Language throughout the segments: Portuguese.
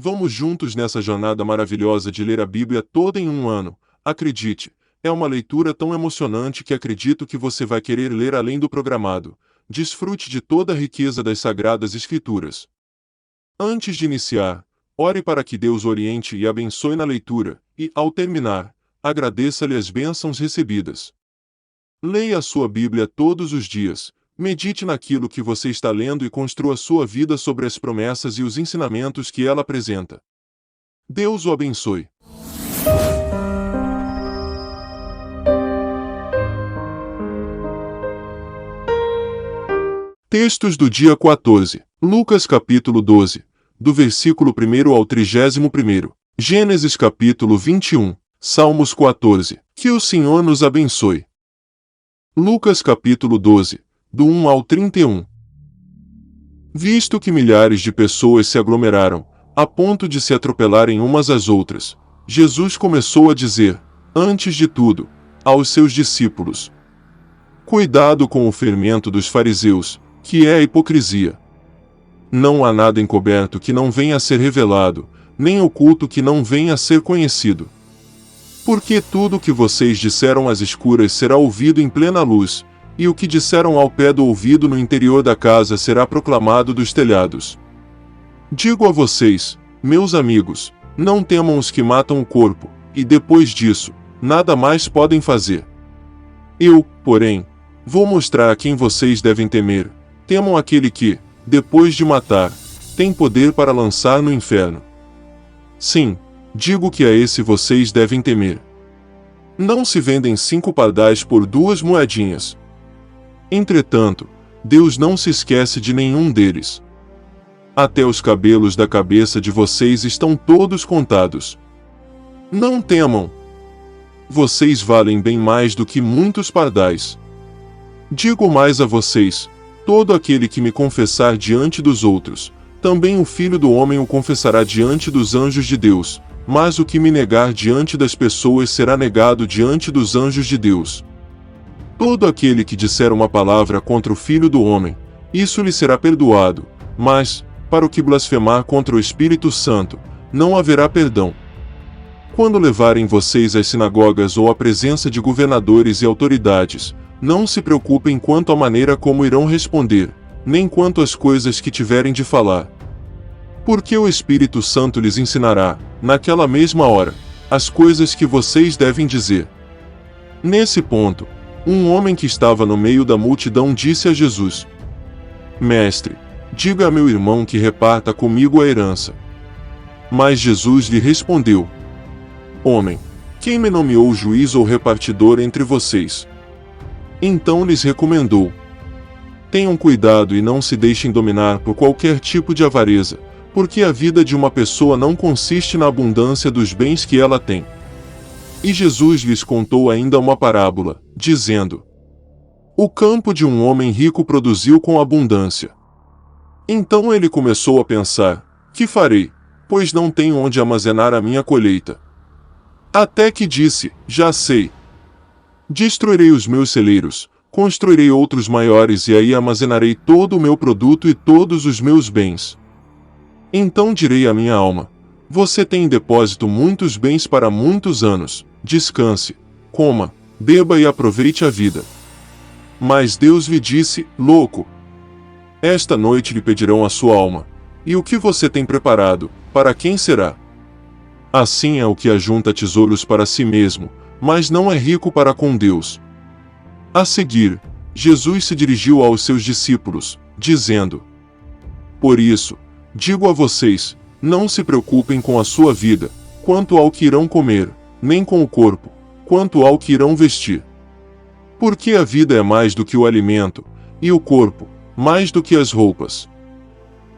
Vamos juntos nessa jornada maravilhosa de ler a Bíblia toda em um ano. Acredite, é uma leitura tão emocionante que acredito que você vai querer ler além do programado. Desfrute de toda a riqueza das Sagradas Escrituras. Antes de iniciar, ore para que Deus oriente e abençoe na leitura, e, ao terminar, agradeça-lhe as bênçãos recebidas. Leia a sua Bíblia todos os dias, medite naquilo que você está lendo e construa sua vida sobre as promessas e os ensinamentos que ela apresenta. Deus o abençoe. Textos do dia 14, Lucas capítulo 12, do versículo 1 ao 31º, Gênesis capítulo 21, Salmos 14, que o Senhor nos abençoe. Lucas capítulo 12, do 1 ao 31. Visto que milhares de pessoas se aglomeraram, a ponto de se atropelarem umas às outras, Jesus começou a dizer, antes de tudo, aos seus discípulos: cuidado com o fermento dos fariseus, que é a hipocrisia. Não há nada encoberto que não venha a ser revelado, nem oculto que não venha a ser conhecido. Porque tudo o que vocês disseram às escuras será ouvido em plena luz, e o que disseram ao pé do ouvido no interior da casa será proclamado dos telhados. Digo a vocês, meus amigos, não temam os que matam o corpo, e depois disso, nada mais podem fazer. Eu, porém, vou mostrar a quem vocês devem temer. Temam aquele que, depois de matar, tem poder para lançar no inferno. Sim, digo que a esse vocês devem temer. Não se vendem 5 pardais por 2 moedinhas. Entretanto, Deus não se esquece de nenhum deles. Até os cabelos da cabeça de vocês estão todos contados. Não temam. Vocês valem bem mais do que muitos pardais. Digo mais a vocês: todo aquele que me confessar diante dos outros, também o Filho do Homem o confessará diante dos anjos de Deus, mas o que me negar diante das pessoas será negado diante dos anjos de Deus. Todo aquele que disser uma palavra contra o Filho do Homem, isso lhe será perdoado, mas, para o que blasfemar contra o Espírito Santo, não haverá perdão. Quando levarem vocês às sinagogas ou à presença de governadores e autoridades, não se preocupem quanto à maneira como irão responder, nem quanto às coisas que tiverem de falar. Porque o Espírito Santo lhes ensinará, naquela mesma hora, as coisas que vocês devem dizer. Nesse ponto, um homem que estava no meio da multidão disse a Jesus: Mestre, diga a meu irmão que reparta comigo a herança. Mas Jesus lhe respondeu: Homem, quem me nomeou juiz ou repartidor entre vocês? Então lhes recomendou: tenham cuidado e não se deixem dominar por qualquer tipo de avareza, porque a vida de uma pessoa não consiste na abundância dos bens que ela tem. E Jesus lhes contou ainda uma parábola, dizendo: o campo de um homem rico produziu com abundância. Então ele começou a pensar: que farei, pois não tenho onde armazenar a minha colheita? Até que disse: já sei. Destruirei os meus celeiros, construirei outros maiores e aí armazenarei todo o meu produto e todos os meus bens. Então direi à minha alma: você tem em depósito muitos bens para muitos anos, descanse, coma, beba e aproveite a vida. Mas Deus lhe disse: louco! Esta noite lhe pedirão a sua alma. E o que você tem preparado, para quem será? Assim é o que ajunta tesouros para si mesmo, mas não é rico para com Deus. A seguir, Jesus se dirigiu aos seus discípulos, dizendo: por isso, digo a vocês, não se preocupem com a sua vida, quanto ao que irão comer, nem com o corpo, quanto ao que irão vestir. Porque a vida é mais do que o alimento, e o corpo, mais do que as roupas.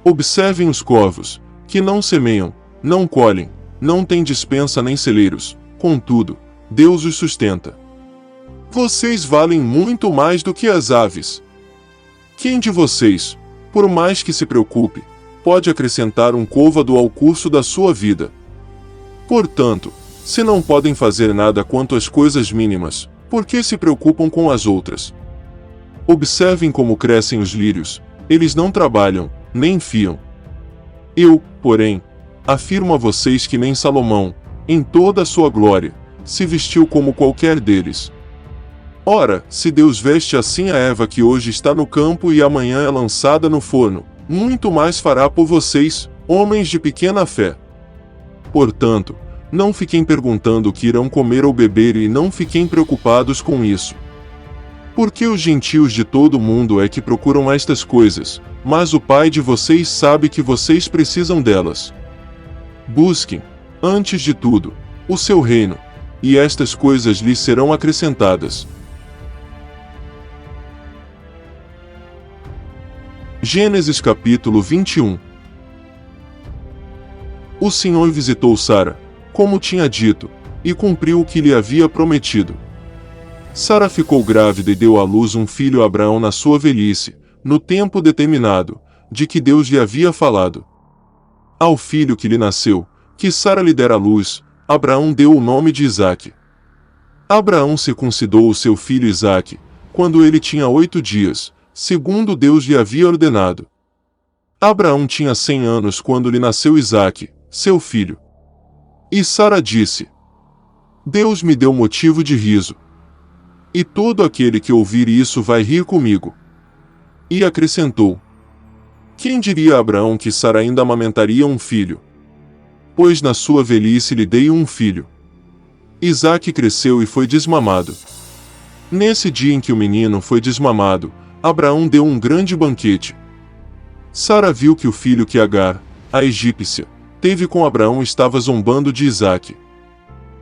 Observem os corvos, que não semeiam, não colhem, não têm despensa nem celeiros, contudo, Deus os sustenta. Vocês valem muito mais do que as aves. Quem de vocês, por mais que se preocupe, pode acrescentar um côvado ao curso da sua vida? Portanto, se não podem fazer nada quanto às coisas mínimas, por que se preocupam com as outras? Observem como crescem os lírios, eles não trabalham, nem fiam. Eu, porém, afirmo a vocês que nem Salomão, em toda a sua glória, se vestiu como qualquer deles. Ora, se Deus veste assim a Eva que hoje está no campo e amanhã é lançada no forno, muito mais fará por vocês, homens de pequena fé. Portanto, não fiquem perguntando o que irão comer ou beber e não fiquem preocupados com isso. Porque os gentios de todo o mundo é que procuram estas coisas, mas o Pai de vocês sabe que vocês precisam delas. Busquem, antes de tudo, o seu reino, e estas coisas lhes serão acrescentadas. Gênesis capítulo 21. O Senhor visitou Sara, como tinha dito, e cumpriu o que lhe havia prometido. Sara ficou grávida e deu à luz um filho a Abraão na sua velhice, no tempo determinado, de que Deus lhe havia falado. Ao filho que lhe nasceu, que Sara lhe dera à luz, Abraão deu o nome de Isaque. Abraão circuncidou o seu filho Isaque, quando ele tinha 8 dias, segundo Deus lhe havia ordenado. Abraão tinha 100 anos quando lhe nasceu Isaque, seu filho. E Sara disse: Deus me deu motivo de riso. E todo aquele que ouvir isso vai rir comigo. E acrescentou: Quem diria a Abraão que Sara ainda amamentaria um filho? Pois na sua velhice lhe dei um filho. Isaque cresceu e foi desmamado. Nesse dia em que o menino foi desmamado, Abraão deu um grande banquete. Sara viu que o filho que Agar, a egípcia, teve com Abraão estava zombando de Isaque.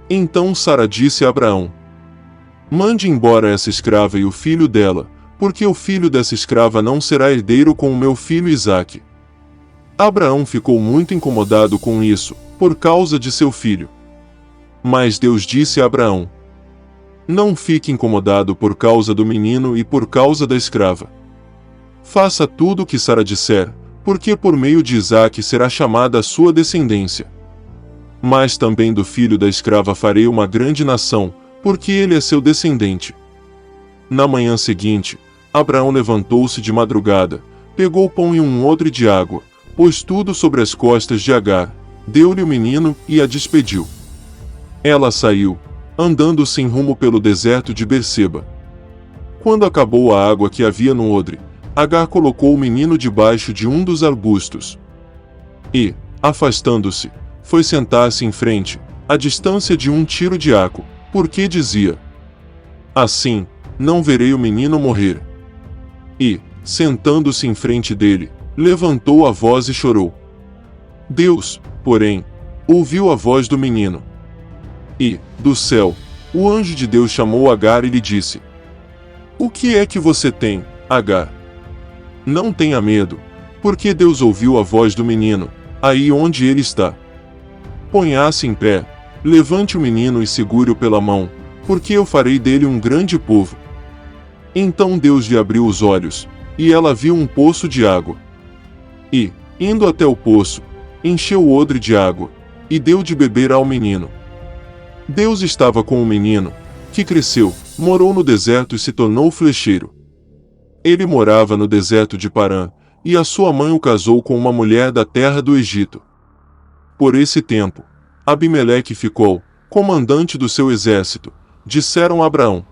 Então Sara disse a Abraão: Mande embora essa escrava e o filho dela, porque o filho dessa escrava não será herdeiro com o meu filho Isaque. Abraão ficou muito incomodado com isso, por causa de seu filho. Mas Deus disse a Abraão: Não fique incomodado por causa do menino e por causa da escrava. Faça tudo o que Sara disser, porque por meio de Isaque será chamada a sua descendência. Mas também do filho da escrava farei uma grande nação, porque ele é seu descendente. Na manhã seguinte, Abraão levantou-se de madrugada, pegou pão e um odre de água, pôs tudo sobre as costas de Agar, deu-lhe o menino e a despediu. Ela saiu, andando sem rumo pelo deserto de Berseba. Quando acabou a água que havia no odre, Agar colocou o menino debaixo de um dos arbustos. E, afastando-se, foi sentar-se em frente, à distância de um tiro de arco, porque dizia: Assim, não verei o menino morrer. E, sentando-se em frente dele, levantou a voz e chorou. Deus, porém, ouviu a voz do menino. E, do céu, o anjo de Deus chamou Agar e lhe disse: O que é que você tem, Agar? Não tenha medo, porque Deus ouviu a voz do menino, aí onde ele está. Ponha-se em pé, levante o menino e segure-o pela mão, porque eu farei dele um grande povo. Então Deus lhe abriu os olhos, e ela viu um poço de água. E, indo até o poço, encheu o odre de água, e deu de beber ao menino. Deus estava com o menino, que cresceu, morou no deserto e se tornou flecheiro. Ele morava no deserto de Parã, e a sua mãe o casou com uma mulher da terra do Egito. Por esse tempo, Abimeleque ficou, comandante do seu exército. Disseram a Abraão: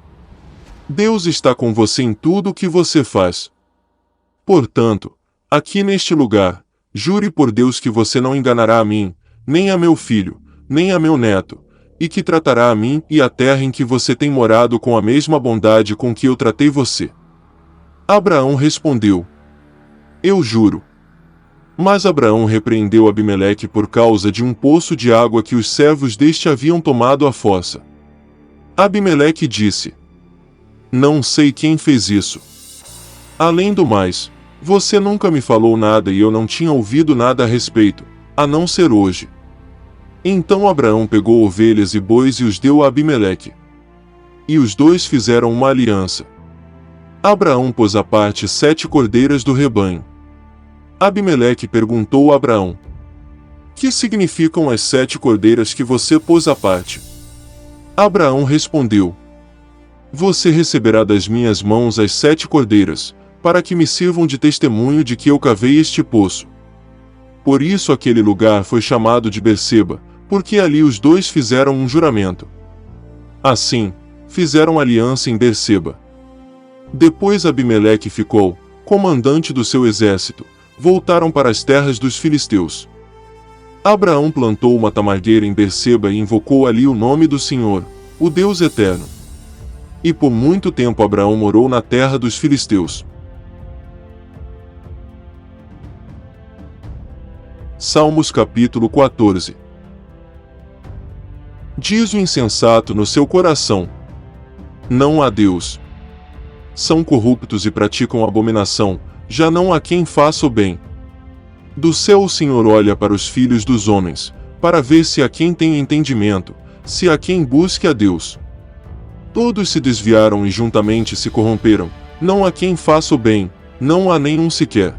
Deus está com você em tudo o que você faz. Portanto, aqui neste lugar, jure por Deus que você não enganará a mim, nem a meu filho, nem a meu neto, e que tratará a mim e a terra em que você tem morado com a mesma bondade com que eu tratei você. Abraão respondeu: Eu juro. Mas Abraão repreendeu Abimeleque por causa de um poço de água que os servos deste haviam tomado à fossa. Abimeleque disse: Não sei quem fez isso. Além do mais, você nunca me falou nada e eu não tinha ouvido nada a respeito, a não ser hoje. Então Abraão pegou ovelhas e bois e os deu a Abimeleque. E os dois fizeram uma aliança. Abraão pôs à parte 7 cordeiras do rebanho. Abimeleque perguntou a Abraão: Que significam as 7 cordeiras que você pôs à parte? Abraão respondeu: Você receberá das minhas mãos as 7 cordeiras, para que me sirvam de testemunho de que eu cavei este poço. Por isso aquele lugar foi chamado de Berseba, porque ali os dois fizeram um juramento. Assim, fizeram aliança em Berseba. Depois Abimeleque ficou, comandante do seu exército, voltaram para as terras dos filisteus. Abraão plantou uma tamargueira em Berseba e invocou ali o nome do Senhor, o Deus eterno. E por muito tempo Abraão morou na terra dos filisteus. Salmos capítulo 14. Diz o insensato no seu coração: não há Deus. São corruptos e praticam abominação, já não há quem faça o bem. Do céu o Senhor olha para os filhos dos homens, para ver se há quem tenha entendimento, se há quem busque a Deus. Todos se desviaram e juntamente se corromperam, não há quem faça o bem, não há nenhum sequer.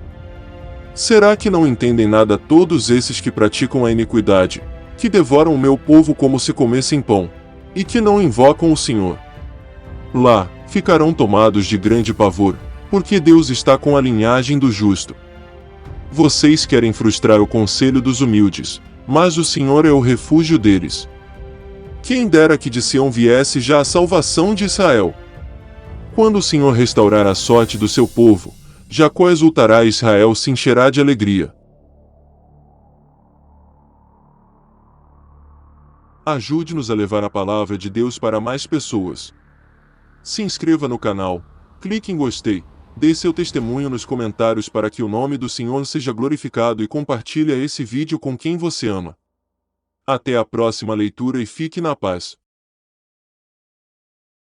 Será que não entendem nada todos esses que praticam a iniquidade, que devoram o meu povo como se comessem pão, e que não invocam o Senhor? Lá, ficarão tomados de grande pavor, porque Deus está com a linhagem do justo. Vocês querem frustrar o conselho dos humildes, mas o Senhor é o refúgio deles. Quem dera que de Sião viesse já a salvação de Israel. Quando o Senhor restaurar a sorte do seu povo, Jacó exultará e Israel se encherá de alegria. Ajude-nos a levar a palavra de Deus para mais pessoas. Se inscreva no canal, clique em gostei, dê seu testemunho nos comentários para que o nome do Senhor seja glorificado e compartilhe esse vídeo com quem você ama. Até a próxima leitura e fique na paz.